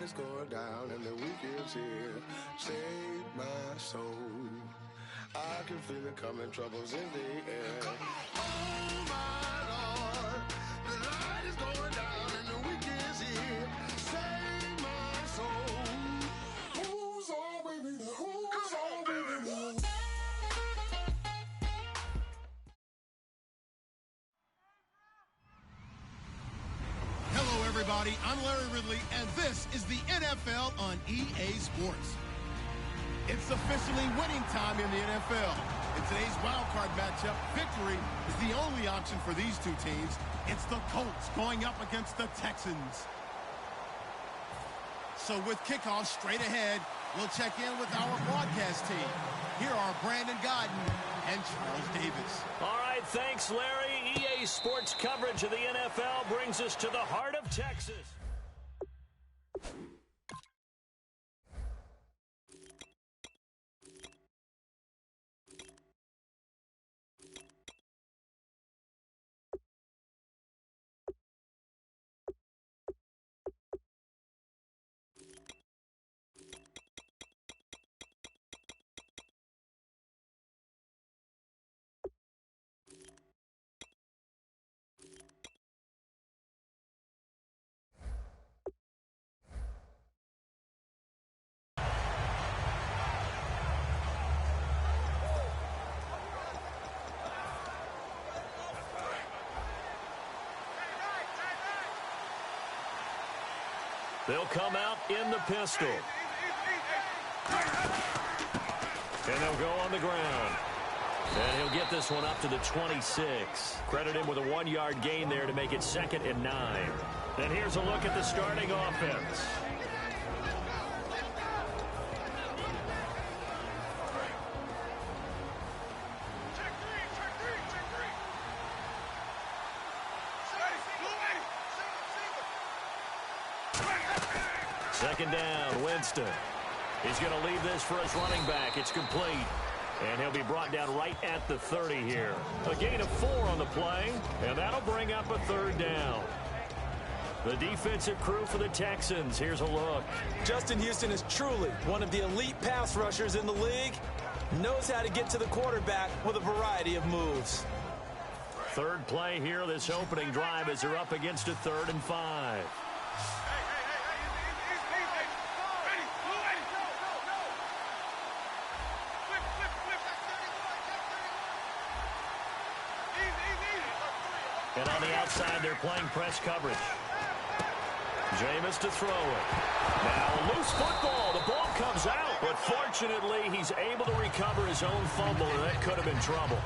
light is going down and the weekend's here. Save my soul. I can feel it coming, troubles in the air. Oh my Lord, the light is going down and the weekend's here. Save my soul. Who's all with me? Who's all with me? Hello, everybody. I'm Larry Ridley, and this is the NFL on EA Sports. It's officially winning time in the NFL. In today's wildcard matchup, victory is the only option for these two teams. It's the Colts going up against the Texans. So with kickoff straight ahead, we'll check in with our broadcast team. Here are Brandon Godden and Charles Davis. All right, thanks, Larry. EA Sports coverage of the NFL brings us to the heart of Texas. They'll come out in the pistol. And they'll go on the ground. And he'll get this one up to the 26. Credit him with a 1-yard gain there to make it 2nd and 9. And here's a look at the starting offense. Second down, Winston. He's going to leave this for his running back. It's complete. And he'll be brought down right at the 30 here. A gain of 4 on the play, and that'll bring up a 3rd down. The defensive crew for the Texans. Here's a look. Justin Houston is truly one of the elite pass rushers in the league. Knows how to get to the quarterback with a variety of moves. 3rd play here, this opening drive, as they're up against a 3rd and 5. And on the outside, they're playing press coverage. Jameis to throw it. Now a loose football. The ball comes out. But fortunately, he's able to recover his own fumble, and that could have been trouble.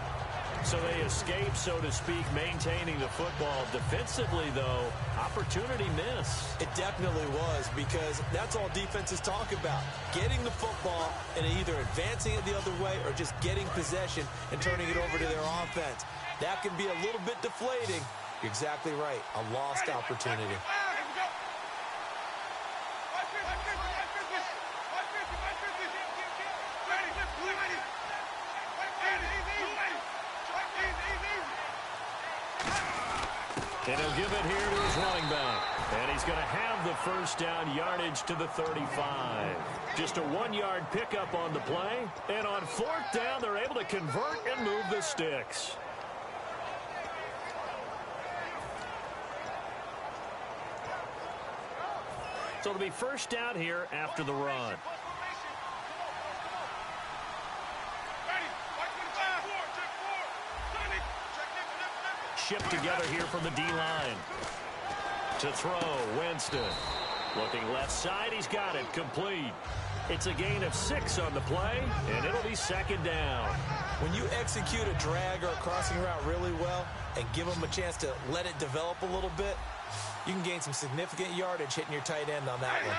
So they escape, so to speak, maintaining the football. Defensively, though, opportunity miss. It definitely was, because that's all defenses talk about. Getting the football and either advancing it the other way or just getting possession and turning it over to their offense. That can be a little bit deflating. You're exactly right. A lost opportunity. And he'll give it here to his running back. And he's going to have the 1st down yardage to the 35. Just a 1-yard pickup on the play. And on 4th down, they're able to convert and move the sticks. So it'll be 1st down here after the run. Shipped together here from the D-line. To throw, Winston. Looking left side, he's got it, complete. It's a gain of 6 on the play, and it'll be 2nd down. When you execute a drag or a crossing route really well and give them a chance to let it develop a little bit, you can gain some significant yardage hitting your tight end on that one.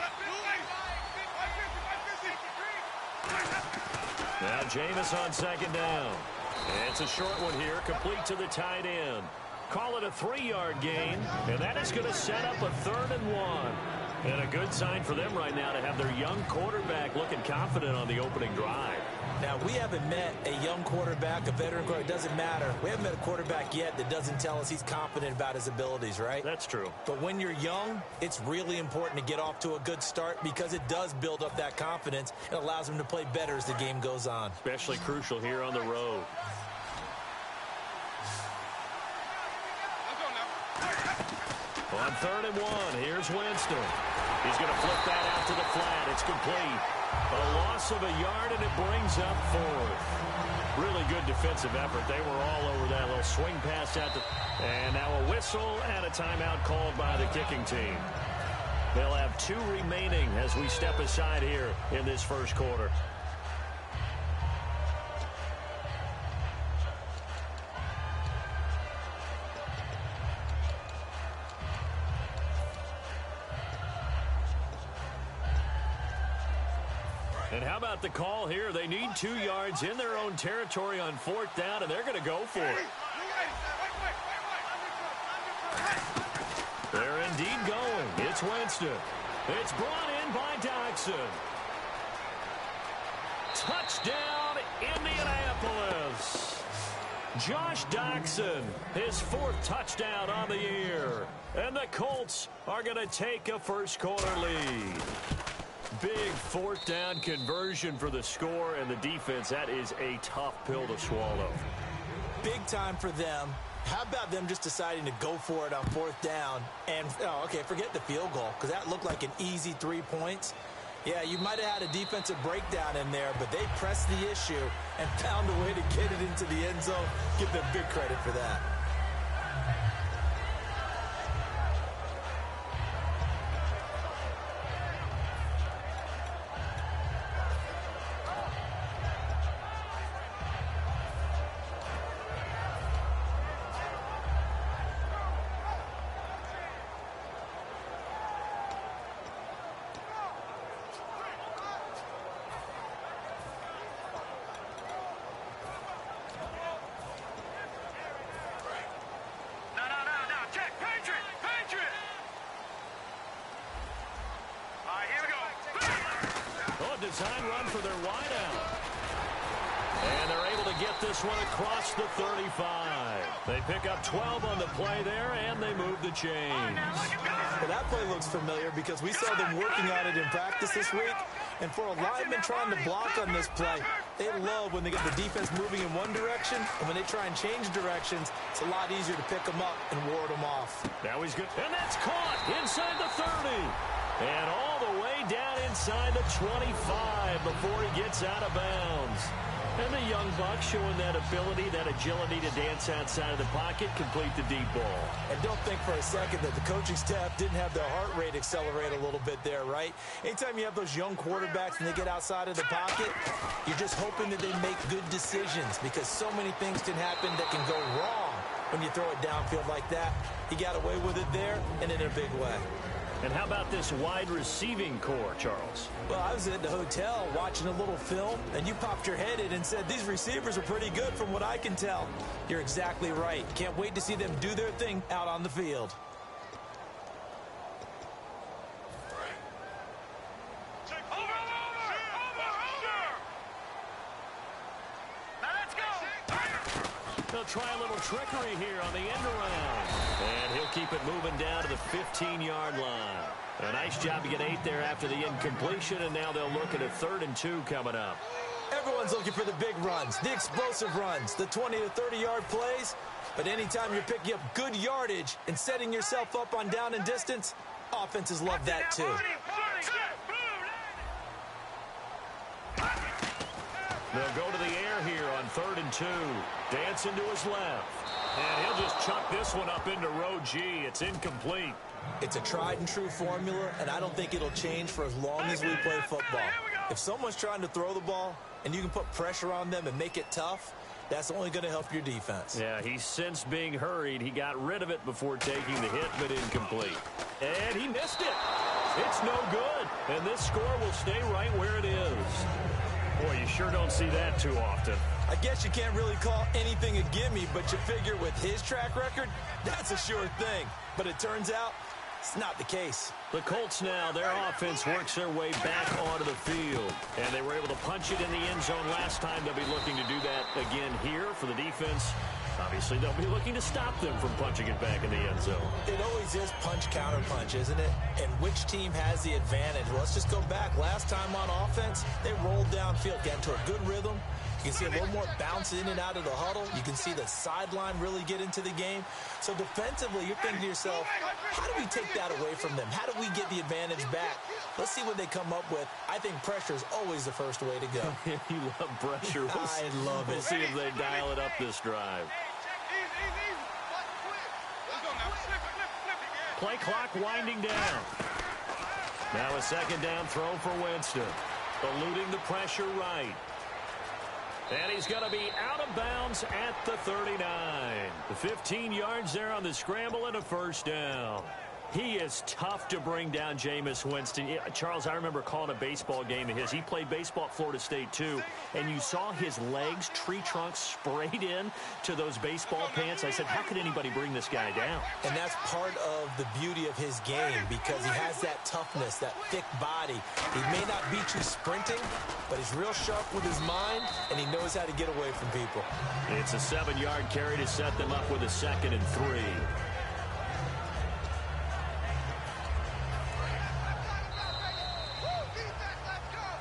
Now Jameis on 2nd down. And it's a short one here, complete to the tight end. Call it a 3-yard gain, and that is going to set up a 3rd and 1. And a good sign for them right now to have their young quarterback looking confident on the opening drive. Now, we haven't met a young quarterback, a veteran quarterback. It doesn't matter. We haven't met a quarterback yet that doesn't tell us he's confident about his abilities, right? That's true. But when you're young, it's really important to get off to a good start because it does build up that confidence. It allows him to play better as the game goes on. Especially crucial here on the road. On 3rd and 1, here's Winston. He's going to flip that out to the flat. It's complete. A loss of a yard, and it brings up 4th. Really good defensive effort. They were all over that little swing pass out. And now a whistle and a timeout called by the kicking team. They'll have 2 remaining as we step aside here in this first quarter. And how about the call here? They need 2 yards in their own territory on 4th down, and they're going to go for it. They're indeed going. It's Winston. It's brought in by Doxson. Touchdown, Indianapolis. Josh Doxson, his 4th touchdown on the year. And the Colts are going to take a first quarter lead. Big 4th down conversion for the score, and the defense, that is a tough pill to swallow. Big time for them. How about them just deciding to go for it on 4th down? And, okay, forget the field goal, because that looked like an easy 3 points. Yeah, you might have had a defensive breakdown in there, but they pressed the issue and found a way to get it into the end zone. Give them big credit for that. Design run for their wideout. And they're able to get this one across the 35. They pick up 12 on the play there, and they move the chains. Well, that play looks familiar because we saw them working on it in practice this week. And for a lineman trying to block on this play, they love when they get the defense moving in one direction, and when they try and change directions, it's a lot easier to pick them up and ward them off. Now he's good. And that's caught inside the 30. And all the way down inside the 25 before he gets out of bounds. And the young buck showing that ability, that agility to dance outside of the pocket, complete the deep ball. And don't think for a second that the coaching staff didn't have their heart rate accelerate a little bit there, right? Anytime you have those young quarterbacks and they get outside of the pocket, you're just hoping that they make good decisions because so many things can happen that can go wrong when you throw it downfield like that. He got away with it there and in a big way. And how about this wide receiving core, Charles? Well, I was at the hotel watching a little film, and you popped your head in and said, these receivers are pretty good from what I can tell. You're exactly right. Can't wait to see them do their thing out on the field. They'll try a little trickery here on the end around. And he'll keep it moving down to the 15-yard line. A nice job to get 8 there after the incompletion, and now they'll look at a 3rd and 2 coming up. Everyone's looking for the big runs, the explosive runs, the 20 to 30-yard plays. But anytime you're picking up good yardage and setting yourself up on down and distance, offenses love that too. They'll go to the air here on 3rd and 2. Dancing to his left. And he'll just chuck this one up into row G. It's incomplete. It's a tried and true formula, and I don't think it'll change for as long as we play football. If someone's trying to throw the ball and you can put pressure on them and make it tough, that's only going to help your defense. Yeah, he's since being hurried. He got rid of it before taking the hit, but incomplete. And he missed it. It's no good. And this score will stay right where it is. Boy, you sure don't see that too often. I guess you can't really call anything a gimme, but you figure with his track record, that's a sure thing. But it turns out, It's not the case. The Colts now, their offense works their way back onto the field. And they were able to punch it in the end zone last time. They'll be looking to do that again here for the defense. Obviously, they'll be looking to stop them from punching it back in the end zone. It always is punch, counter punch, isn't it? And which team has the advantage? Well, let's just go back. Last time on offense, they rolled downfield, got into a good rhythm. You can see a little more bounce in and out of the huddle. You can see the sideline really get into the game. So defensively, you're thinking to yourself, how do we take that away from them? How do we get the advantage back? Let's see what they come up with. I think pressure is always the first way to go. You love pressure. I love it. We'll see if they dial it up this drive. Play clock winding down. Now a second down throw for Winston. Eluding the pressure right. And he's going to be out of bounds at the 39. The 15 yards there on the scramble and a first down. He is tough to bring down, Jameis Winston. Charles, I remember calling a baseball game of his. He played baseball at Florida State, too. And you saw his legs, tree trunks sprayed in to those baseball pants. I said, how could anybody bring this guy down? And that's part of the beauty of his game because he has that toughness, that thick body. He may not beat you sprinting, but he's real sharp with his mind, and he knows how to get away from people. It's a 7-yard carry to set them up with a 2nd and 3.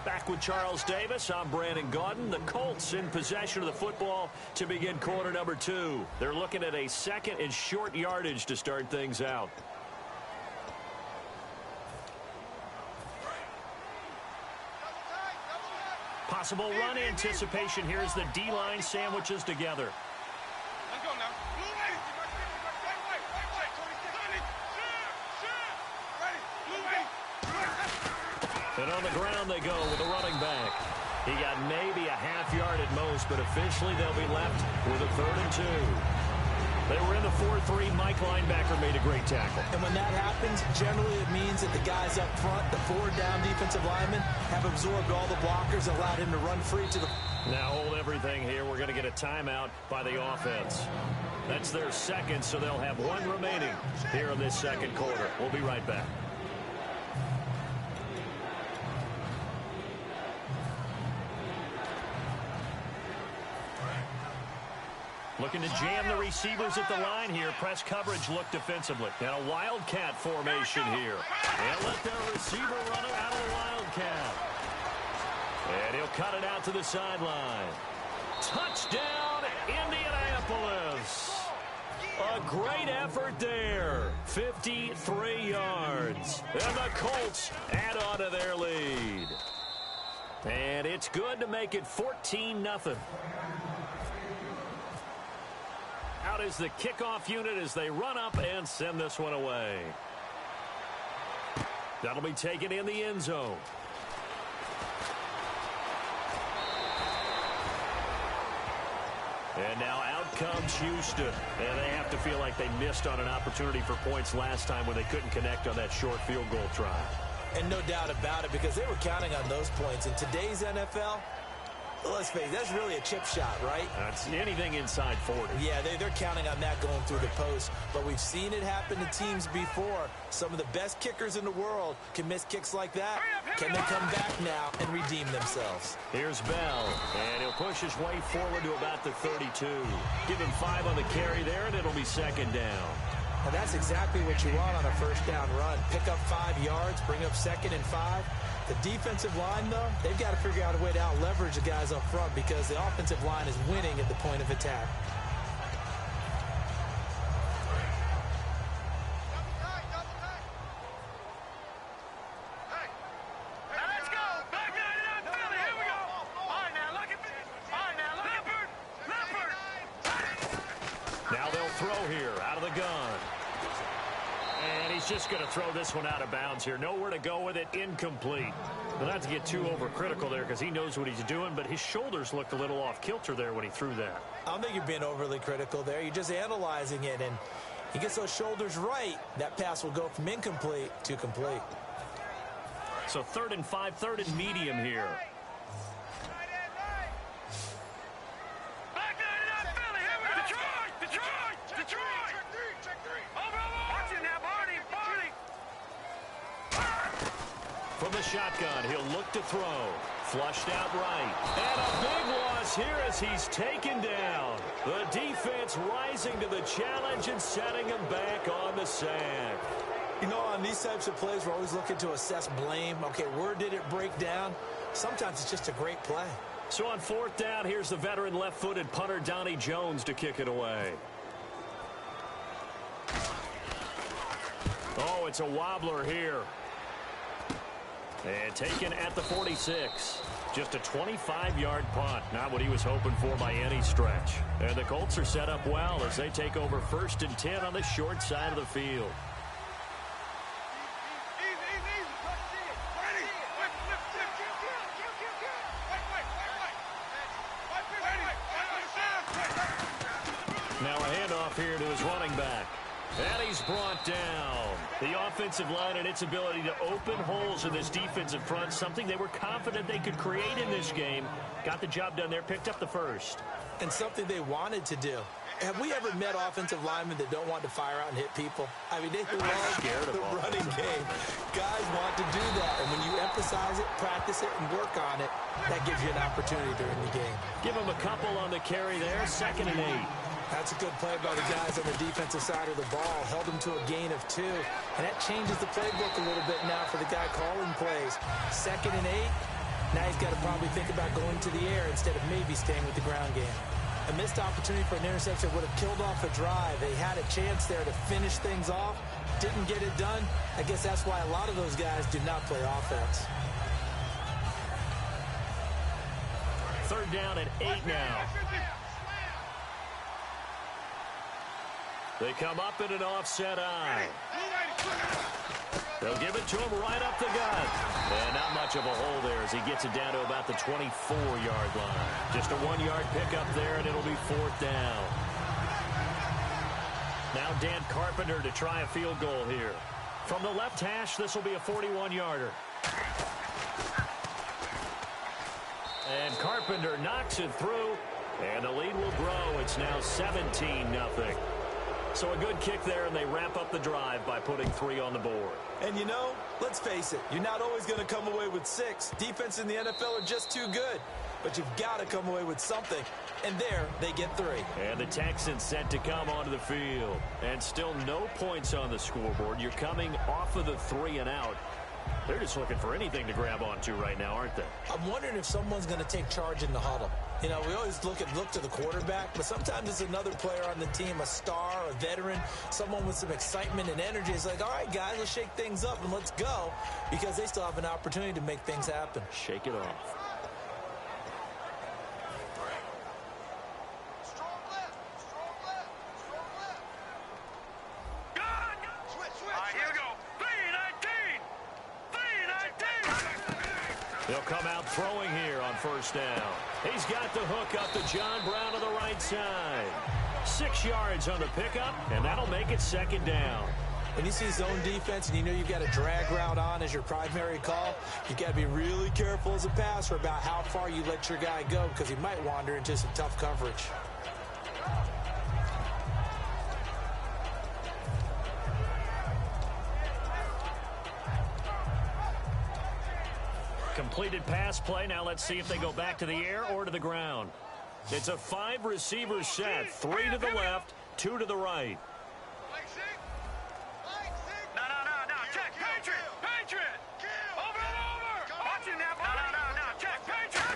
Back with Charles Davis, I'm Brandon Gaudin. The Colts in possession of the football to begin quarter number 2. They're looking at a 2nd and short yardage to start things out. Possible run anticipation here as the D-line sandwiches together. And on the ground they go with a running back. He got maybe a half yard at most, but officially they'll be left with a 3rd and 2. They were in the 4-3. Mike linebacker made a great tackle. And when that happens, generally it means that the guys up front, the 4-down defensive linemen, have absorbed all the blockers and allowed him to run free to the... Now hold everything here. We're going to get a timeout by the offense. That's their 2nd, so they'll have 1 remaining here in this 2nd quarter. We'll be right back. Looking to jam the receivers at the line here. Press coverage look defensively. And a wildcat formation here. And let their receiver run it out of the wildcat. And he'll cut it out to the sideline. Touchdown, Indianapolis. A great effort there. 53 yards. And the Colts add on to their lead. And it's good to make it 14-0. Out is the kickoff unit as they run up and send this one away. That'll be taken in the end zone. And now out comes Houston. And they have to feel like they missed on an opportunity for points last time when they couldn't connect on that short field goal try. And no doubt about it, because they were counting on those points. In today's NFL, let's face it, that's really a chip shot, right? That's anything inside 40. Yeah, they're counting on that going through the post. But we've seen it happen to teams before. Some of the best kickers in the world can miss kicks like that. Can they come back now and redeem themselves? Here's Bell, and he'll push his way forward to about the 32. Give him 5 on the carry there, and it'll be 2nd down. And that's exactly what you want on a first down run. Pick up 5 yards, bring up 2nd and 5. The defensive line, though, they've got to figure out a way to out-leverage the guys up front because the offensive line is winning at the point of attack. Now they'll throw here out of the gun. And he's just going to throw this one out of bounds here. Nowhere to go with it. Incomplete. Well, not to get too overcritical there because he knows what he's doing, but his shoulders looked a little off kilter there when he threw that. I don't think you're being overly critical there. You're just analyzing it, and he gets those shoulders right. That pass will go from incomplete to complete. So 3rd and 5, 3rd and medium here. From the shotgun, he'll look to throw. Flushed out right. And a big loss here as he's taken down. The defense rising to the challenge and setting him back on the sack. You know, on these types of plays, we're always looking to assess blame. Okay, where did it break down? Sometimes it's just a great play. So on fourth down, here's the veteran left-footed punter Donnie Jones to kick it away. Oh, it's a wobbler here. And taken at the 46. Just a 25-yard punt. Not what he was hoping for by any stretch. And the Colts are set up well as they take over 1st and 10 on the short side of the field. Now a handoff here to his running back. And he's brought down. The offensive line and its ability to open holes in this defensive front, something they were confident they could create in this game. Got the job done there, picked up the first. And something they wanted to do. Have we ever met offensive linemen that don't want to fire out and hit people? I mean, they love the running game. Guys want to do that. And when you emphasize it, practice it, and work on it, that gives you an opportunity during the game. Give him a couple on the carry there, 2nd and 8. That's a good play by the guys on the defensive side of the ball. Held them to a gain of 2. And that changes the playbook a little bit now for the guy calling plays. 2nd and 8. Now he's got to probably think about going to the air instead of maybe staying with the ground game. A missed opportunity for an interception would have killed off a drive. They had a chance there to finish things off. Didn't get it done. I guess that's why a lot of those guys do not play offense. 3rd down and 8 now. They come up in an offset eye. They'll give it to him right up the gut. And not much of a hole there as he gets it down to about the 24-yard line. Just a 1-yard pickup there, and it'll be 4th down. Now Dan Carpenter to try a field goal here. From the left hash, this will be a 41-yarder. And Carpenter knocks it through, and the lead will grow. It's now 17-0. So a good kick there, and they wrap up the drive by putting 3 on the board. And you know, let's face it, you're not always going to come away with 6. Defense in the NFL are just too good. But you've got to come away with something. And there, they get 3. And the Texans set to come onto the field. And still no points on the scoreboard. You're coming off of the 3 and out. They're just looking for anything to grab onto right now, aren't they? I'm wondering if someone's going to take charge in the huddle. You know, we always look to the quarterback, but sometimes it's another player on the team, a star, a veteran, someone with some excitement and energy. It's like, all right, guys, let's shake things up and let's go, because they still have an opportunity to make things happen. Shake it off. They'll come out throwing here on 1st down. He's got the hook up to John Brown to the right side. 6 yards on the pickup, and that'll make it 2nd down. When you see zone defense and you know you've got a drag route on as your primary call, you've got to be really careful as a passer about how far you let your guy go, because he might wander into some tough coverage. Completed pass play. Now let's see if they go back to the air or to the ground. It's a 5-receiver set. 3 to the left, 2 to the right. No. Check. Patriot. Over and over. Watching that. No. Check. Patriot.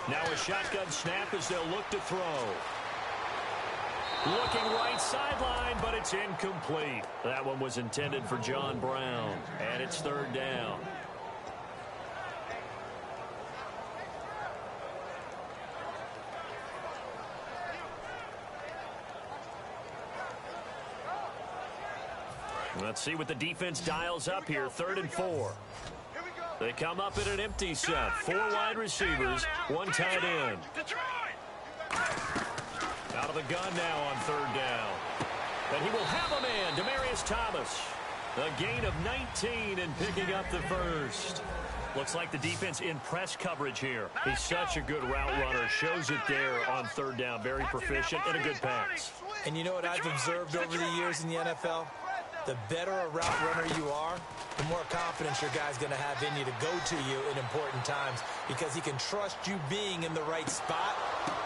Now a shotgun snap as they'll look to throw. Looking right sideline, but it's incomplete. That one was intended for John Brown. And it's 3rd down. Let's see what the defense dials up here. 3rd and 4. They come up in an empty set. 4 wide receivers, 1 tight end. Out of the gun now on 3rd down. And he will have a man, Demaryius Thomas. A gain of 19 and picking up the first. Looks like the defense in press coverage here. He's such a good route runner. Shows it there on 3rd down. Very proficient and a good pass. And you know what I've observed over the years in the NFL? The better a route runner you are, the more confidence your guy's going to have in you to go to you in important times because he can trust you being in the right spot,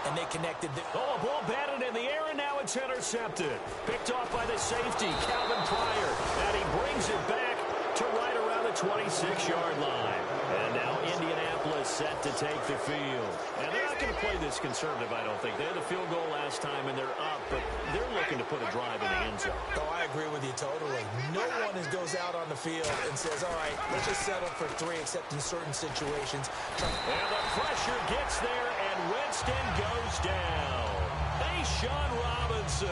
and they connected. Oh, a ball batted in the air, and now it's intercepted. Picked off by the safety, Calvin Pryor, and he brings it back to right around the 26-yard line. And now Indianapolis set to take the field. And they're not going to play this conservative, I don't think. They had a field goal last time, and they're up, but they're looking to put a drive in the end zone. Oh, I agree with you totally. No one goes out on the field and says, all right, let's just settle for 3, except in certain situations. And the pressure gets there, and Winston goes down. Sean Robinson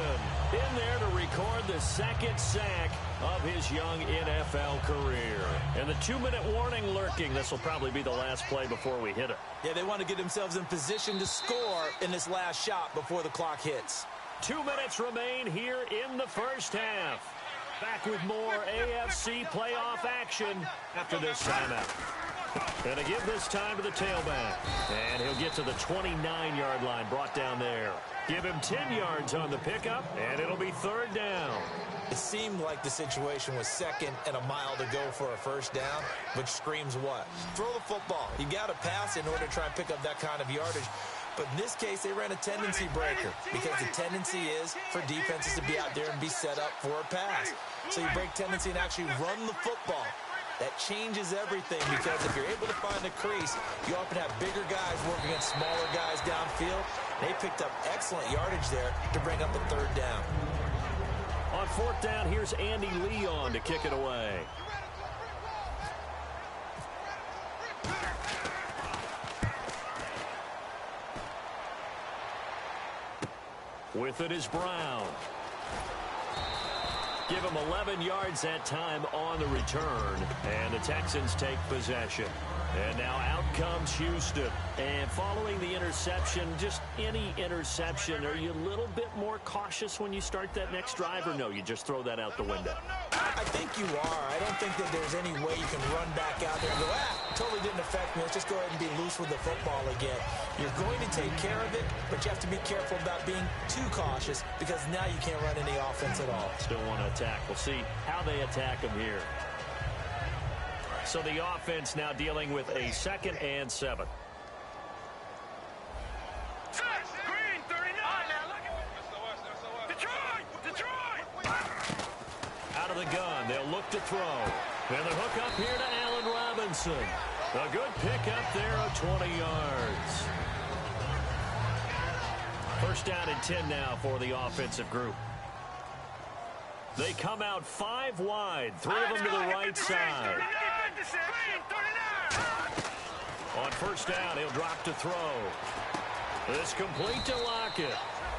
in there to record the second sack of his young NFL career. And the 2-minute warning lurking. This will probably be the last play before we hit it. Yeah, they want to get themselves in position to score in this last shot before the clock hits. 2 minutes remain here in the first half. Back with more AFC playoff action after this timeout. Going to give this time to the tailback. And he'll get to the 29-yard line, brought down there. Give him 10 yards on the pickup, and it'll be third down. It seemed like the situation was second and a mile to go for a first down, which screams what? Throw the football. You got to pass in order to try and pick up that kind of yardage. But in this case, they ran a tendency breaker because the tendency is for defenses to be out there and be set up for a pass. So you break tendency and actually run the football. That changes everything because if you're able to find the crease, you often have bigger guys working against smaller guys downfield. They picked up excellent yardage there to bring up a third down. On fourth down, here's Andy Leon to kick it away. With it is Brown. Give him 11 yards that time on the return. And the Texans take possession. And now out comes Houston. And following the interception, just any interception, are you a little bit more cautious when you start that next drive, or no, you just throw that out the window? I think you are. I don't think that there's any way you can run back out there and go, totally didn't affect me. Let's just go ahead and be loose with the football again. You're going to take care of it, but you have to be careful about being too cautious because now you can't run any offense at all. Still want to attack. We'll see how they attack him here. So the offense now dealing with a 2nd and 7. Green, 39. Detroit! Out of the gun, they'll look to throw. And the hook up here to Allen Robinson. A good pickup there of 20 yards. First down and 10 now for the offensive group. They come out 5 wide, 3 of them to the right side. On first down, he'll drop to throw. This complete to Lockett.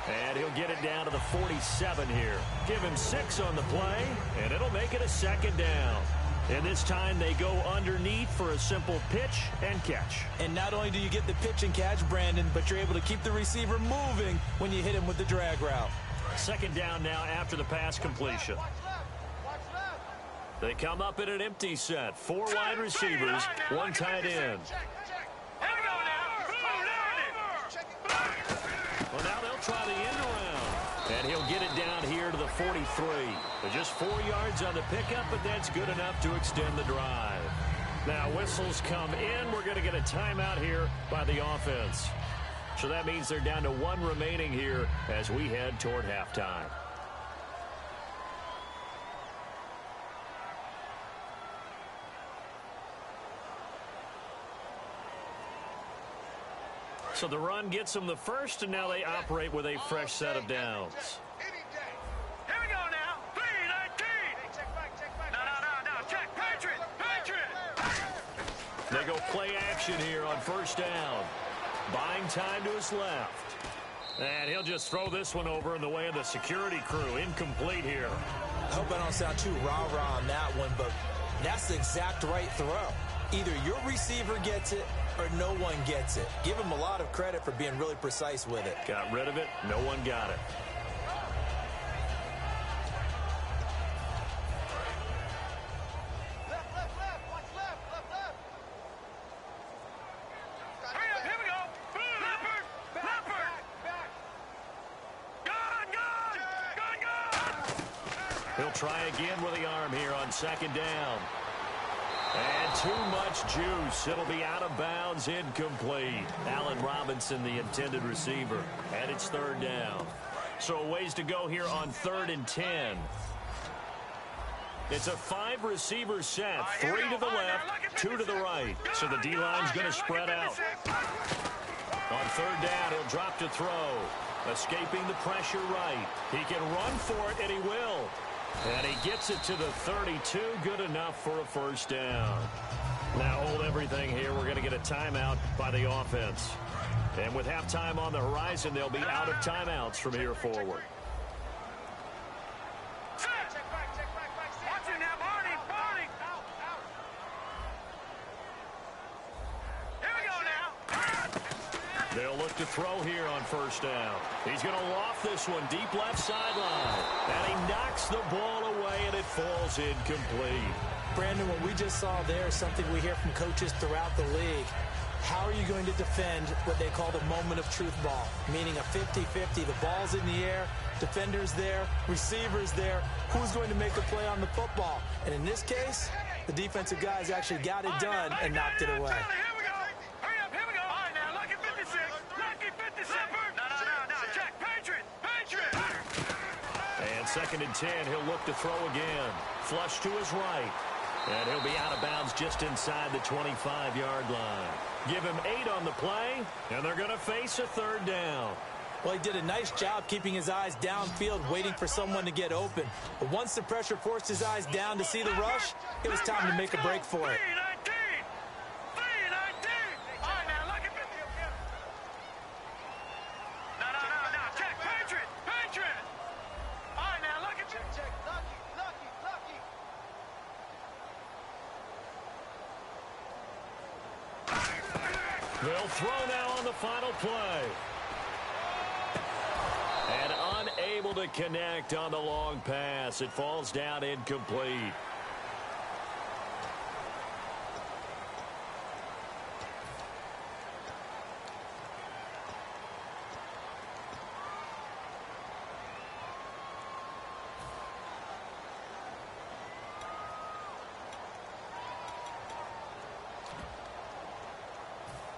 And he'll get it down to the 47 here. Give him 6 on the play, and it'll make it a 2nd down. And this time they go underneath for a simple pitch and catch. And not only do you get the pitch and catch, Brandon, but you're able to keep the receiver moving when you hit him with the drag route. 2nd down now after the pass completion. They come up in an empty set. 4 wide receivers, 1 tight end. Well, now they'll try the end around. And he'll get it down here to the 43. But just 4 yards on the pickup, but that's good enough to extend the drive. Now whistles come in. We're going to get a timeout here by the offense. So that means they're down to 1 remaining here as we head toward halftime. So the run gets them the first, and now they operate with a fresh set of downs. Here we go now. 3-19. No. Check. Patriot. They go play action here on first down. Buying time to his left. And he'll just throw this one over in the way of the security crew. Incomplete here. I hope I don't sound too rah-rah on that one, but that's the exact right throw. Either your receiver gets it or no one gets it. Give him a lot of credit for being really precise with it. Got rid of it. No one got it. He'll try again with the arm here on second down. And too much juice. It'll be out of bounds, incomplete. Allen Robinson, the intended receiver. And it's third down. So a ways to go here on 3rd and 10. It's a 5-receiver set. 3 to the left, 2 to the right. So the D-line's going to spread out. On third down, he'll drop to throw. Escaping the pressure right. He can run for it, and he will. And he gets it to the 32. Good enough for a first down. Now hold everything here. We're going to get a timeout by the offense. And with halftime on the horizon, they'll be out of timeouts from here forward. They'll look to throw here on first down. He's going to loft this one deep left sideline. And he knocks the ball away, and it falls incomplete. Brandon, what we just saw there is something we hear from coaches throughout the league. How are you going to defend what they call the moment of truth ball, meaning a 50-50? The ball's in the air, defender's there, receiver's there. Who's going to make a play on the football? And in this case, the defensive guys actually got it done and knocked it away. And 2nd and 10, he'll look to throw again. Flush to his right. And he'll be out of bounds just inside the 25-yard line. Give him 8 on the play, and they're going to face a 3rd down. Well, he did a nice job keeping his eyes downfield, waiting for someone to get open. But once the pressure forced his eyes down to see the rush, it was time to make a break for it. They'll throw now on the final play. And unable to connect on the long pass. It falls down incomplete.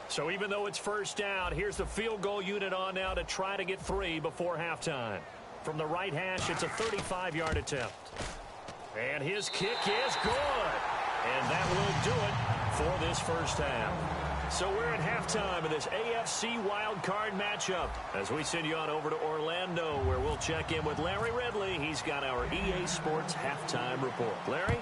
So even though it's first down, here's the field goal unit on now to try to get 3 before halftime. From the right hash, it's a 35-yard attempt. And his kick is good. And that will do it for this first half. So we're at halftime of this AFC wildcard matchup as we send you on over to Orlando, where we'll check in with Larry Ridley. He's got our EA Sports halftime report. Larry?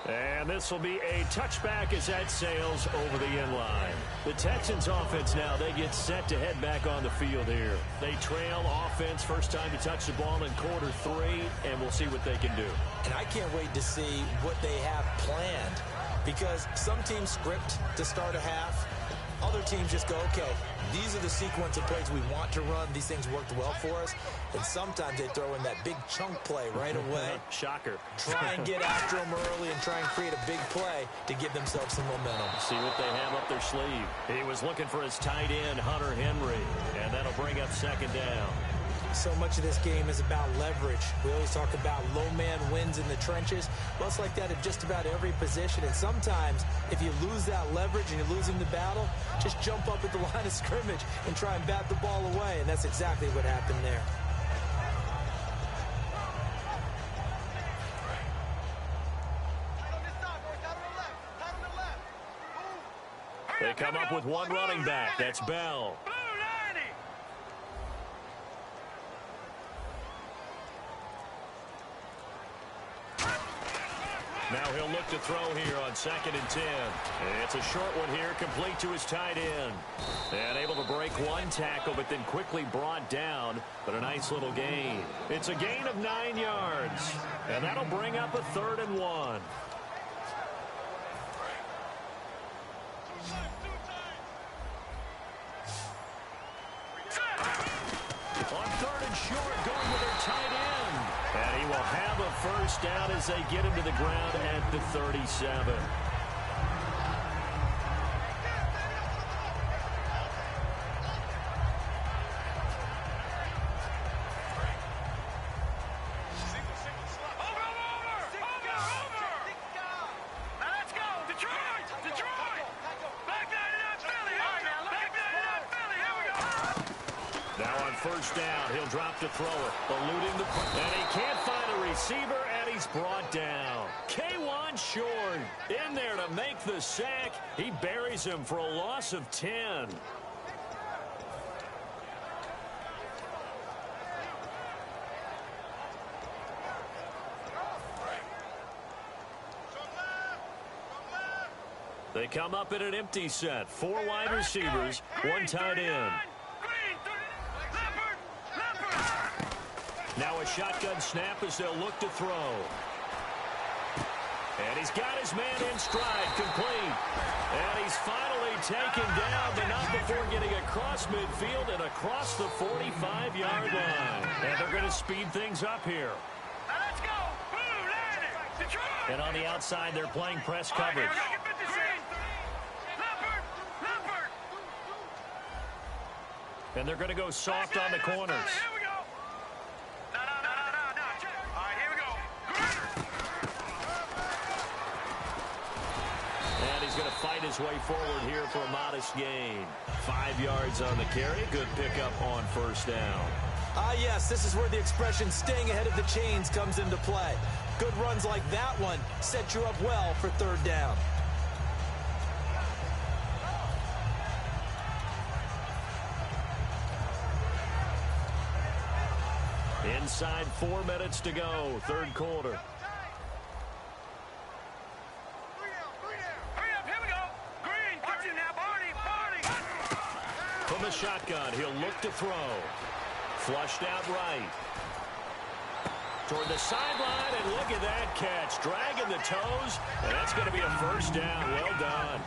And this will be a touchback as that sails over the end line. The Texans offense now, they get set to head back on the field here. They trail offense, first time to touch the ball in quarter 3, and we'll see what they can do. And I can't wait to see what they have planned, because some teams script to start a half. Other teams just go, okay, these are the sequence of plays we want to run. These things worked well for us. And sometimes they throw in that big chunk play right away. Shocker. Try and get after them early and try and create a big play to give themselves some momentum. See what they have up their sleeve. He was looking for his tight end, Hunter Henry, and that'll bring up second down. So much of this game is about leverage. We always talk about low man wins in the trenches. Well, it's like that at just about every position. And sometimes, if you lose that leverage and you're losing the battle, just jump up at the line of scrimmage and try and bat the ball away. And that's exactly what happened there. They come up with one running back. That's Bell. Now he'll look to throw here on 2nd and 10. It's a short one here, complete to his tight end. And able to break one tackle, but then quickly brought down. But a nice little gain. It's a gain of 9 yards. And that'll bring up a 3rd and 1. On 3rd and short, going with their tight end. And he will have a first down as they get him to the ground at the 37. first down. He'll drop to throw it, eluding the... And he can't find a receiver, and he's brought down. K1 short in there to make the sack. He buries him for a loss of 10. They come up in an empty set. 4 wide receivers, 1 tight end. Now a shotgun snap as they'll look to throw. And he's got his man in stride, complete. And he's finally taken down, but not before getting across midfield and across the 45-yard line. And they're going to speed things up here. Let's go. Detroit. And on the outside, they're playing press coverage. And they're going to go soft on the corners. Here we go. No. All right, here we go. And he's going to fight his way forward here for a modest gain. 5 yards on the carry. Good pickup on first down. Yes, this is where the expression staying ahead of the chains comes into play. Good runs like that one set you up well for third down. Inside 4 minutes to go, third quarter. Hurry up, here we go. Green, watch it now, Barney. From the shotgun, he'll look to throw. Flushed out right. Toward the sideline, and look at that catch. Dragging the toes, and that's going to be a first down. Well done.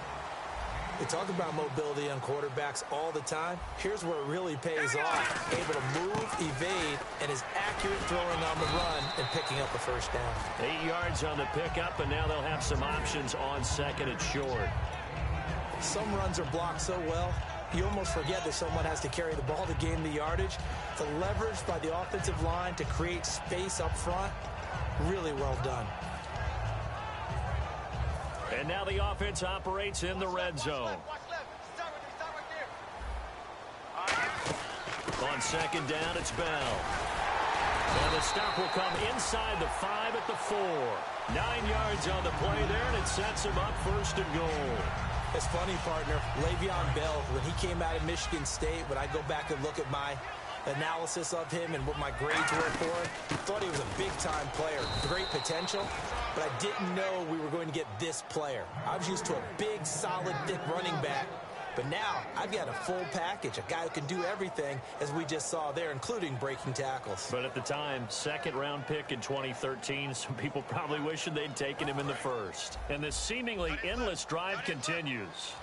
They talk about mobility on quarterbacks all the time. Here's where it really pays off. Able to move, evade, and is accurate throwing on the run and picking up a first down. 8 yards on the pickup, and now they'll have some options on second and short. Some runs are blocked so well, you almost forget that someone has to carry the ball to gain the yardage. The leverage by the offensive line to create space up front, really well done. And now the offense operates in the red zone. On second down, it's Bell. And the stop will come inside the 5 at the 4. 9 yards on the play there, and it sets him up first and goal. It's funny, partner. Le'Veon Bell, when he came out of Michigan State, when I go back and look at my analysis of him and what my grades were for him, thought he was a big-time player, great potential, but I didn't know we were going to get this player. I was used to a big, solid, thick running back, but now I've got a full package, a guy who can do everything, as we just saw there, including breaking tackles. But at the time, second-round pick in 2013, some people probably wishing they'd taken him in the first. And this seemingly endless drive continues.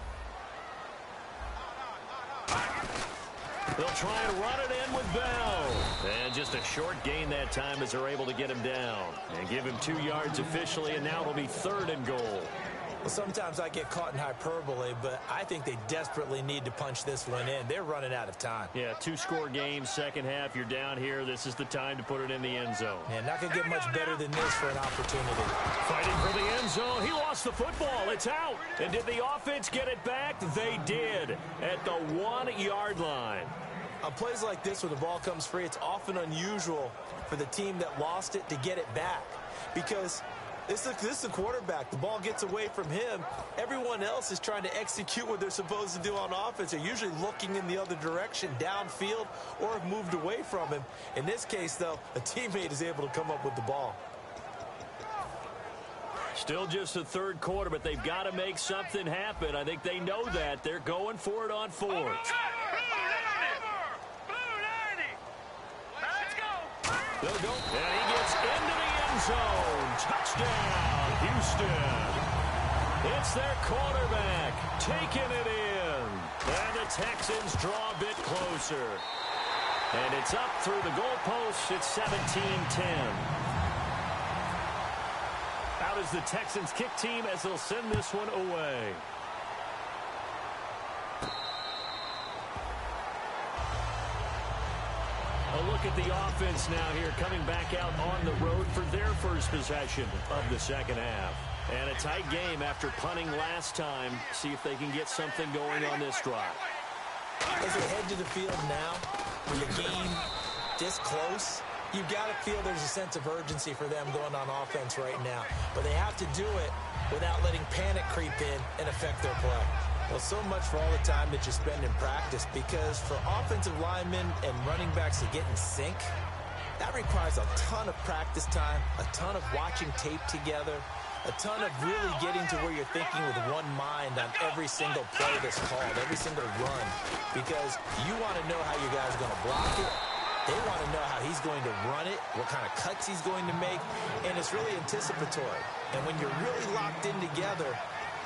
They'll try and run it in with Bell. And just a short gain that time as they're able to get him down. And give him 2 yards officially, and now it'll be third and goal. Well, sometimes I get caught in hyperbole, but I think they desperately need to punch this one in. They're running out of time. Yeah, 2-score game, second half. You're down here. This is the time to put it in the end zone. Yeah, not going to get much better than this for an opportunity. Fighting for the end zone. He lost the football. It's out. And did the offense get it back? They did at the 1-yard line. On plays like this, when the ball comes free, it's often unusual for the team that lost it to get it back. Because this is a quarterback. The ball gets away from him. Everyone else is trying to execute what they're supposed to do on offense. They're usually looking in the other direction, downfield, or have moved away from him. In this case, though, a teammate is able to come up with the ball. Still just the third quarter, but they've got to make something happen. I think they know that. They're going for it on fourth. They'll go, and he gets into the end zone. Touchdown, Houston. It's their quarterback taking it in. And the Texans draw a bit closer. And it's up through the goalposts. It's 17-10. Out is the Texans kick team as they'll send this one away. A look at the offense now here, coming back out on the road for their first possession of the second half. And a tight game after punting last time. See if they can get something going on this drive. As they head to the field now, with a game this close, you've got to feel there's a sense of urgency for them going on offense right now. But they have to do it without letting panic creep in and affect their play. Well, so much for all the time that you spend in practice, because for offensive linemen and running backs to get in sync, that requires a ton of practice time, a ton of watching tape together, a ton of really getting to where you're thinking with one mind on every single play that's called, every single run, because you want to know how your guy's going to block it. They want to know how he's going to run it, what kind of cuts he's going to make, and it's really anticipatory. And when you're really locked in together,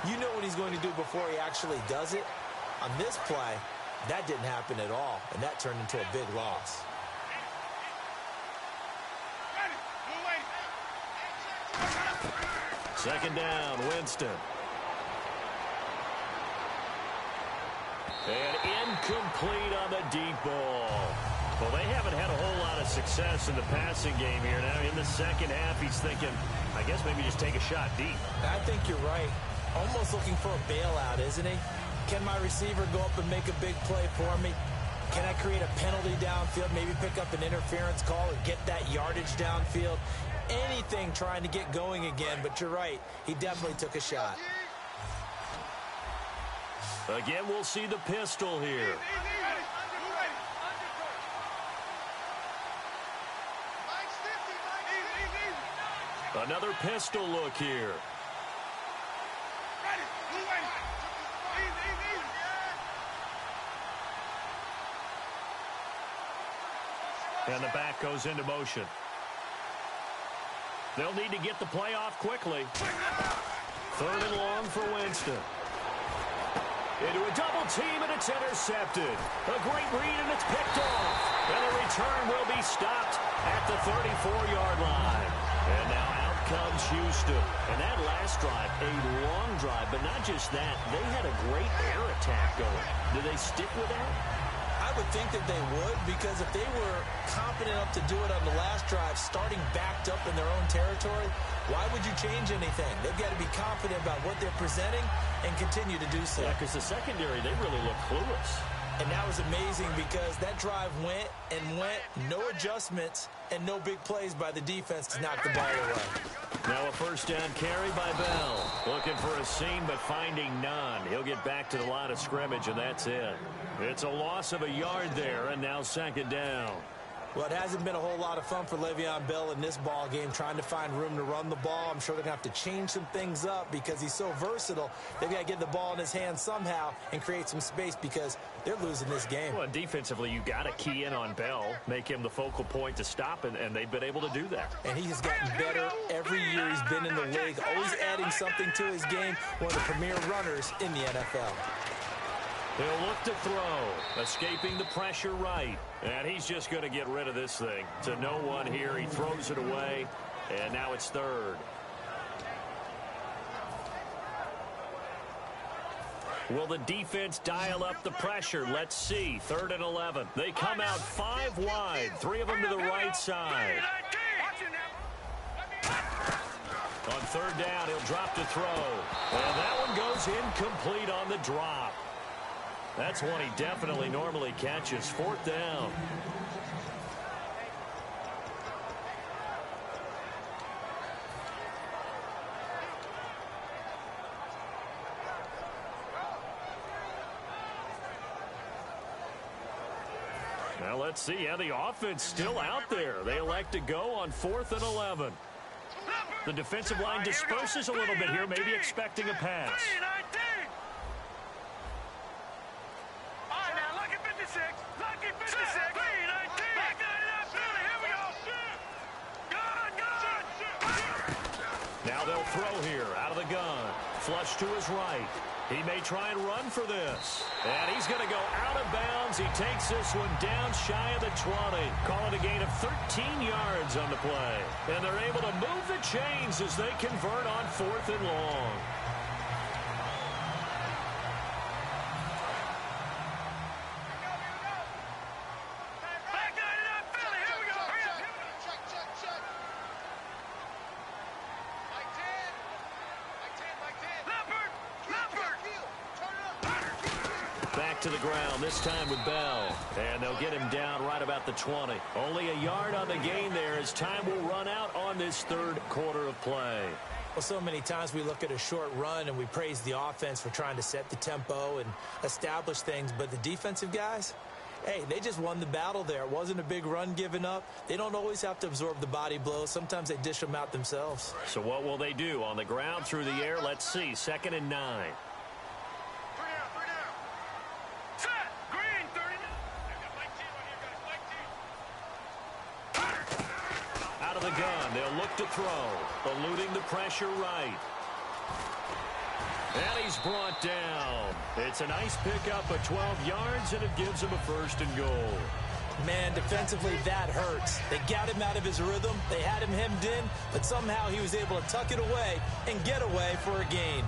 you know what he's going to do before he actually does it. On this play, that didn't happen at all, and that turned into a big loss. Second down, Winston. And incomplete on the deep ball. Well, they haven't had a whole lot of success in the passing game here. Now, in the second half, he's thinking, I guess maybe just take a shot deep. I think you're right. Almost looking for a bailout, isn't he? Can my receiver go up and make a big play for me? Can I create a penalty downfield, maybe pick up an interference call or get that yardage downfield? Anything trying to get going again, but you're right. He definitely took a shot. Again, we'll see the pistol here. Another pistol look here. And the back goes into motion. They'll need to get the play off quickly. Third and long for Winston. Into a double team, and it's intercepted. A great read, and it's picked off. And the return will be stopped at the 34-yard line. And now out comes Houston. And that last drive, a long drive, but not just that. They had a great air attack going. Do they stick with that? I would think that they would, because if they were confident enough to do it on the last drive, starting backed up in their own territory, why would you change anything? They've got to be confident about what they're presenting and continue to do so. Yeah, because the secondary, they really look clueless. And that was amazing because that drive went and went, no adjustments, and no big plays by the defense to knock the ball away. Now a first down carry by Bell. Looking for a seam, but finding none. He'll get back to the line of scrimmage, and that's it. It's a loss of a yard there, and now second down. Well, it hasn't been a whole lot of fun for Le'Veon Bell in this ball game, trying to find room to run the ball. I'm sure they're going to have to change some things up because he's so versatile. They've got to get the ball in his hands somehow and create some space because they're losing this game. Well, defensively, you got to key in on Bell, make him the focal point to stop, and they've been able to do that. And he has gotten better every year he's been in the league, always adding something to his game, one of the premier runners in the NFL. He'll look to throw, escaping the pressure right. And he's just going to get rid of this thing. To no one here, he throws it away, and now it's third. Will the defense dial up the pressure? Let's see. 3rd and 11. They come out 5 wide, 3 of them to the right side. On 3rd down, he'll drop to throw. And that one goes incomplete on the drop. That's one he definitely normally catches. 4th down. Now let's see how the offense still out there. They elect to go on 4th and 11. The defensive line disperses a little bit here, maybe expecting a pass. Now they'll throw here out of the gun. Flush to his right. He may try and run for this. And he's going to go out of bounds. He takes this one down shy of the 20. Call it a gain of 13 yards on the play. And they're able to move the chains as they convert on 4th and long. back to the ground, this time with Bell. And they'll get him down right about the 20. Only a yard on the gain there as time will run out on this third quarter of play. Well, so many times we look at a short run and we praise the offense for trying to set the tempo and establish things. But the defensive guys, hey, they just won the battle there. It wasn't a big run given up. They don't always have to absorb the body blows. Sometimes they dish them out themselves. So what will they do? On the ground, through the air, let's see. 2nd and 9. Out of the gun, they'll look to throw, eluding the pressure right. And he's brought down. It's a nice pickup of 12 yards, and it gives him a 1st and goal. Man, defensively, that hurts. They got him out of his rhythm. They had him hemmed in, but somehow he was able to tuck it away and get away for a gain.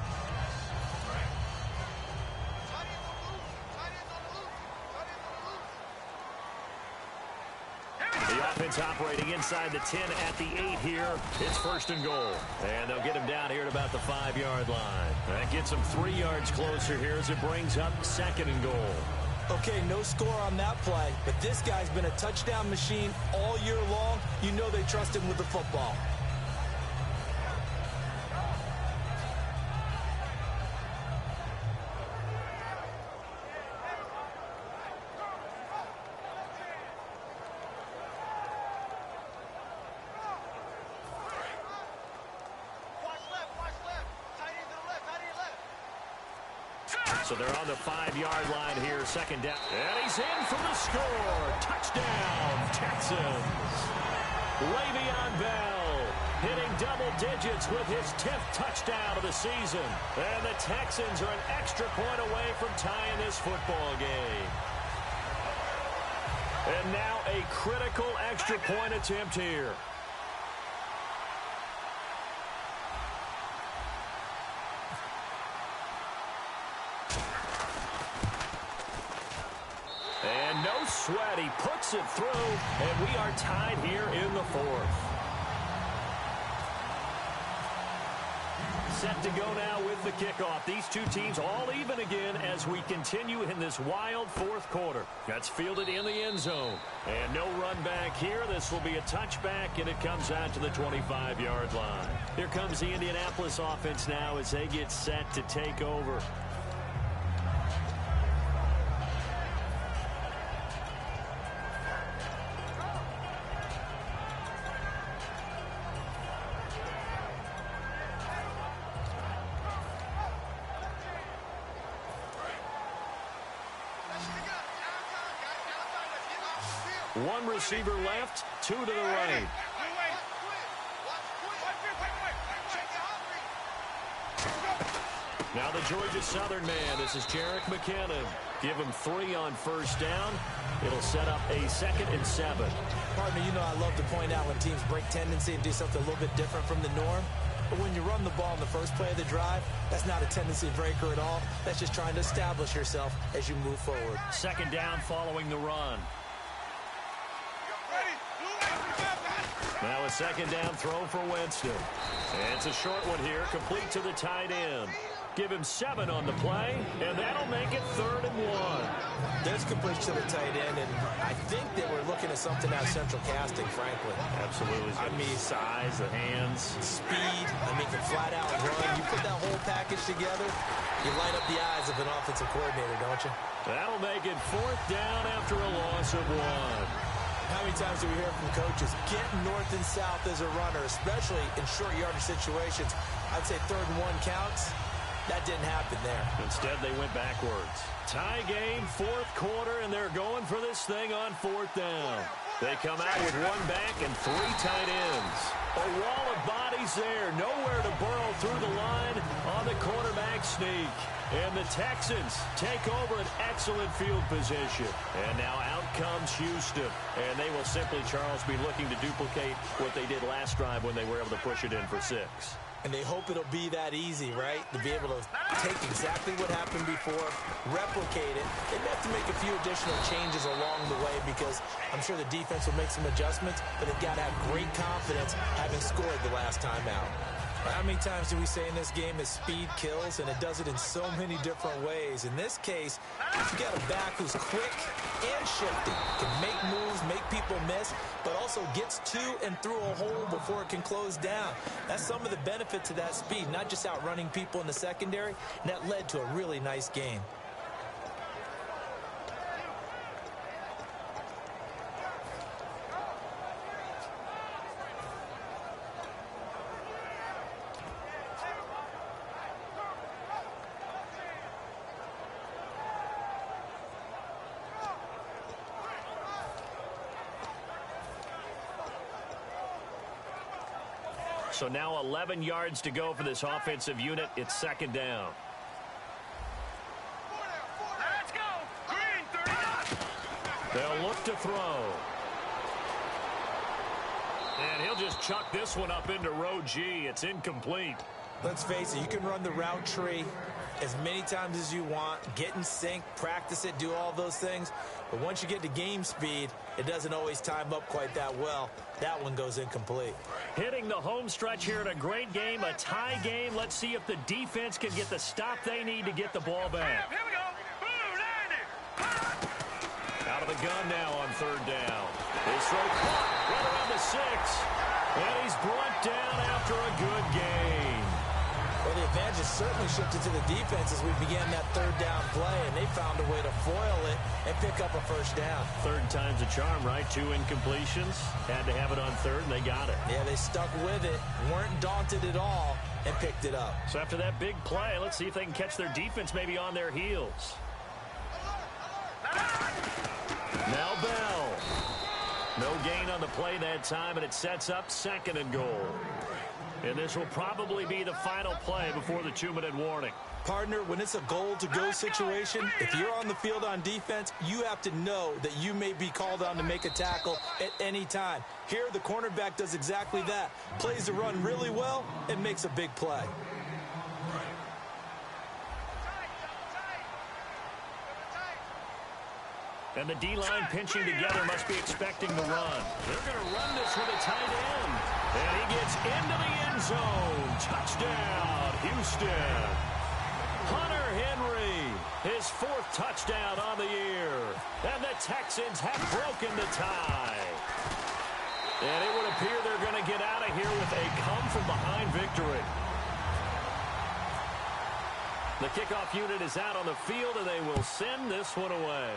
The offense operating inside the 10 at the 8 here. It's 1st and goal. And they'll get him down here at about the 5-yard line. That gets him 3 yards closer here as it brings up 2nd and goal. Okay, no score on that play, but this guy's been a touchdown machine all year long. You know they trust him with the football. So they're on the 5-yard line here, 2nd down. And he's in for the score. Touchdown, Texans. Le'Veon Bell hitting double digits with his 10th touchdown of the season. And the Texans are an extra point away from tying this football game. And now a critical extra point attempt here. And no sweat, he puts it through, and we are tied here in the 4th. Set to go now with the kickoff. These two teams all even again as we continue in this wild 4th quarter. That's fielded in the end zone. And no run back here. This will be a touchback, and it comes out to the 25-yard line. Here comes the Indianapolis offense now as they get set to take over. One receiver left, 2 to the right. Now the Georgia Southern man, this is Jerick McKinnon. Give him 3 on 1st down. It'll set up a 2nd and 7. Partner, you know I love to point out when teams break tendency and do something a little bit different from the norm. But when you run the ball in the first play of the drive, that's not a tendency breaker at all. That's just trying to establish yourself as you move forward. 2nd down following the run. Now a 2nd down throw for Winston. And it's a short one here, complete to the tight end. Give him 7 on the play, and that'll make it 3rd and 1. There's completion to the tight end, and I think they were looking at something out of central casting, frankly. Absolutely. I mean, size, the hands. Speed, can flat out run. You put that whole package together, you light up the eyes of an offensive coordinator, don't you? That'll make it 4th down after a loss of 1. How many times do we hear from coaches, get north and south as a runner, especially in short yardage situations? I'd say 3rd and 1 counts. That didn't happen there. Instead, they went backwards. Tie game, 4th quarter, and they're going for this thing on 4th down. They come out with 1 back and 3 tight ends. A wall of bodies there. Nowhere to burrow through the line on the quarterback sneak. And the Texans take over an excellent field position. And now out comes Houston. And they will simply, Charles, be looking to duplicate what they did last drive when they were able to push it in for 6. And they hope it'll be that easy, right? To be able to take exactly what happened before, replicate it. They may have to make a few additional changes along the way because I'm sure the defense will make some adjustments, but they've got to have great confidence having scored the last time out. How many times do we say in this game that speed kills, and it does it in so many different ways? In this case, you got a back who's quick and shifty, can make moves, make people miss, but also gets to and through a hole before it can close down. That's some of the benefits of that speed, not just outrunning people in the secondary, and that led to a really nice game. So now 11 yards to go for this offensive unit. It's second down. Let's go. Green 39. They'll look to throw. And he'll just chuck this one up into row G. It's incomplete. Let's face it, you can run the route tree as many times as you want, get in sync, practice it, do all those things. But once you get to game speed, it doesn't always time up quite that well. That one goes incomplete. Hitting the home stretch here in a great game, a tie game. Let's see if the defense can get the stop they need to get the ball back. Here we go. Boom, landed. Out of the gun now on third down. His throw caught right around the 6. And he's brought down after a good game. Well, the advantage has certainly shifted to the defense as we began that third down play, and they found a way to foil it and pick up a first down. Third time's a charm, right? 2 incompletions. Had to have it on third, and they got it. Yeah, they stuck with it, weren't daunted at all, and picked it up. So after that big play, let's see if they can catch their defense maybe on their heels. Now Bell. No gain on the play that time, and it sets up second and goal. And this will probably be the final play before the 2-minute warning. Partner, when it's a goal-to-go situation, if you're on the field on defense, you have to know that you may be called on to make a tackle at any time. Here, the cornerback does exactly that. Plays the run really well and makes a big play. And the D-line pinching together must be expecting the run. They're going to run this with a tight end. And he gets into the end zone. Touchdown, Houston. Hunter Henry, his 4th touchdown on the year. And the Texans have broken the tie. And it would appear they're going to get out of here with a come-from-behind victory. The kickoff unit is out on the field, and they will send this one away.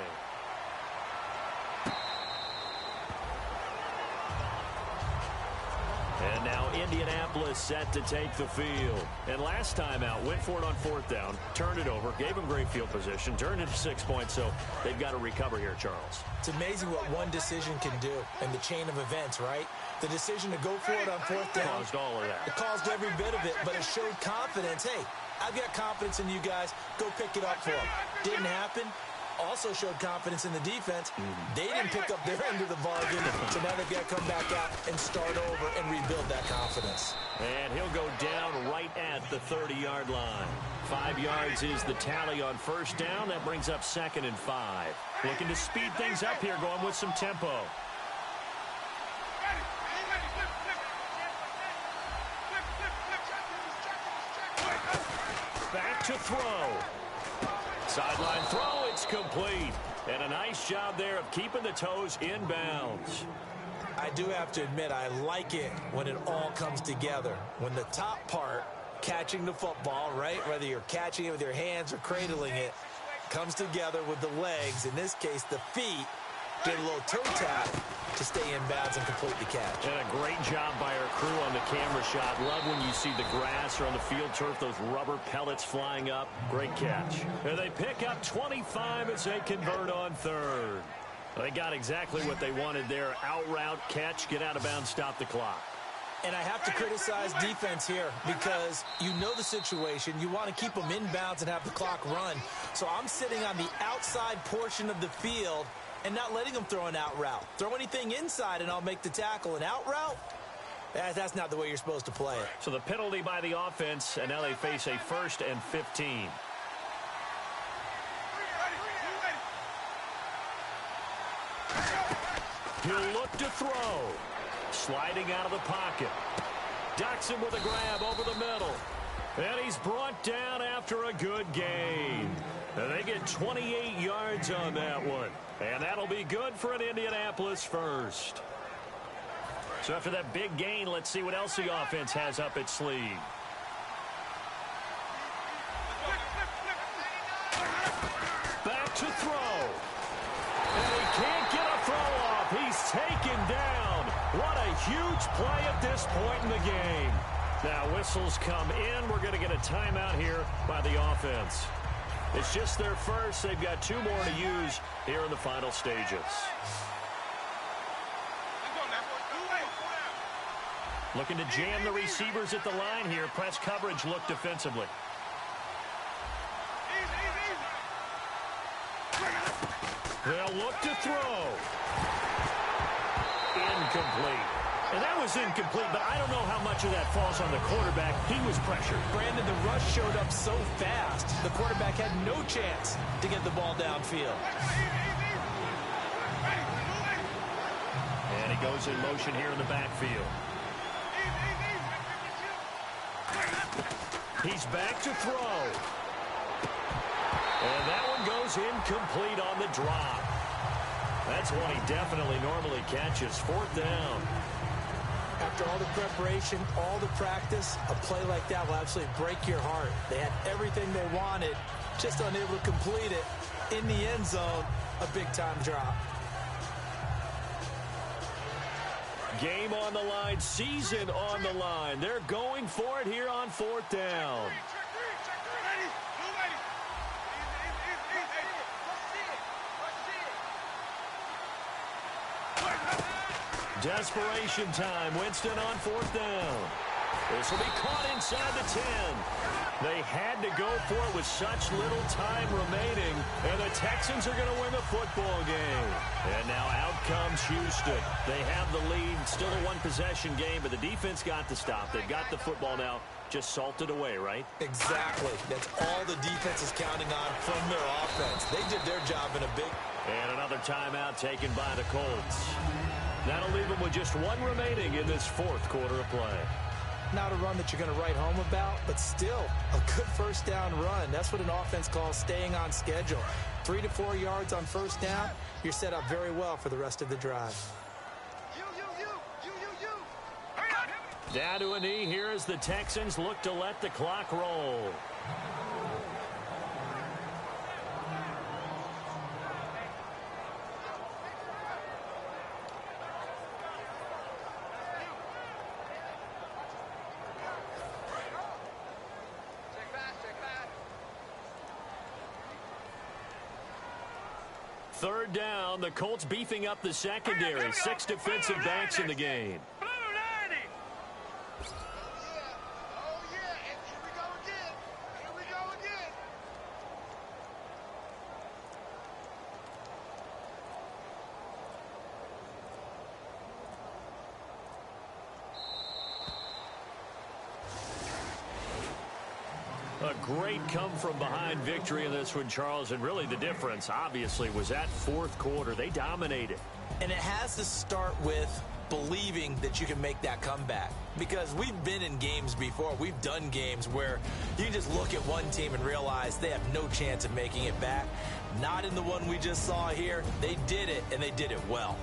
And now Indianapolis set to take the field. And last time out, went for it on 4th down, turned it over, gave them great field position, turned it to 6 points, so they've got to recover here, Charles. It's amazing what one decision can do in the chain of events, right? The decision to go for it on 4th down. Caused all of that. It caused every bit of it, but it showed confidence. Hey, I've got confidence in you guys. Go pick it up for them. Didn't happen. Also showed confidence in the defense. They didn't pick up their end of the bargain, so now they've got to come back out and start over and rebuild that confidence. And he'll go down right at the 30-yard line. 5 yards is the tally on 1st down. That brings up 2nd and 5. Looking to speed things up here, going with some tempo. Back to throw. Sideline throw, it's complete. And a nice job there of keeping the toes in bounds. I do have to admit, I like it when it all comes together. When the top part, catching the football, right, whether you're catching it with your hands or cradling it, comes together with the legs, in this case the feet, did a little toe tap to stay in bounds and complete the catch. And a great job by our crew on the camera shot. Love when you see the grass or on the field turf, those rubber pellets flying up. Great catch. And they pick up 25 as they convert on 3rd. They got exactly what they wanted there. Out route, catch, get out of bounds, stop the clock. And I have to criticize defense here because you know the situation. You want to keep them in bounds and have the clock run. So I'm sitting on the outside portion of the field and not letting them throw an out route. Throw anything inside and I'll make the tackle. An out route? That's not the way you're supposed to play it. So the penalty by the offense, and now they face a 1st and 15. He'll look to throw. Sliding out of the pocket. Ducks him with a grab over the middle. And he's brought down after a good gain. And they get 28 yards on that one. And that'll be good for an Indianapolis first. So after that big gain, let's see what else the offense has up its sleeve. Back to throw. And he can't get a throw off. He's taken down. What a huge play at this point in the game. Now whistles come in. We're going to get a timeout here by the offense. It's just their first. They've got 2 more to use here in the final stages. Looking to jam the receivers at the line here. Press coverage look defensively. They'll look to throw. Incomplete. And that was incomplete, but I don't know how much of that falls on the quarterback. He was pressured. Brandon, the rush showed up so fast, the quarterback had no chance to get the ball downfield. And he goes in motion here in the backfield. He's back to throw. And that one goes incomplete on the drop. That's one he definitely normally catches. 4th down. After all the preparation, all the practice, a play like that will absolutely break your heart. They had everything they wanted, just unable to complete it. In the end zone, a big-time drop. Game on the line, season on the line. They're going for it here on 4th down. Desperation time. Winston on 4th down. This will be caught inside the 10. They had to go for it with such little time remaining, and the Texans are going to win the football game. And now out comes Houston. They have the lead. Still a 1-possession game, but the defense got the stop. They've got the football now. Just salted away, right? Exactly. That's all the defense is counting on from their offense. They did their job in a big... And another timeout taken by the Colts. That'll leave them with just 1 remaining in this 4th quarter of play. Not a run that you're going to write home about, but still a good 1st down run. That's what an offense calls staying on schedule. 3 to 4 yards on 1st down, you're set up very well for the rest of the drive. Down to a knee here as the Texans look to let the clock roll. Third down, the Colts beefing up the secondary. 6 defensive backs in the game. A great come-from-behind victory in this one, Charles, and really the difference, obviously, was that 4th quarter. They dominated. And it has to start with believing that you can make that comeback. Because we've been in games before. We've done games where you just look at one team and realize they have no chance of making it back. Not in the one we just saw here. They did it, and they did it well.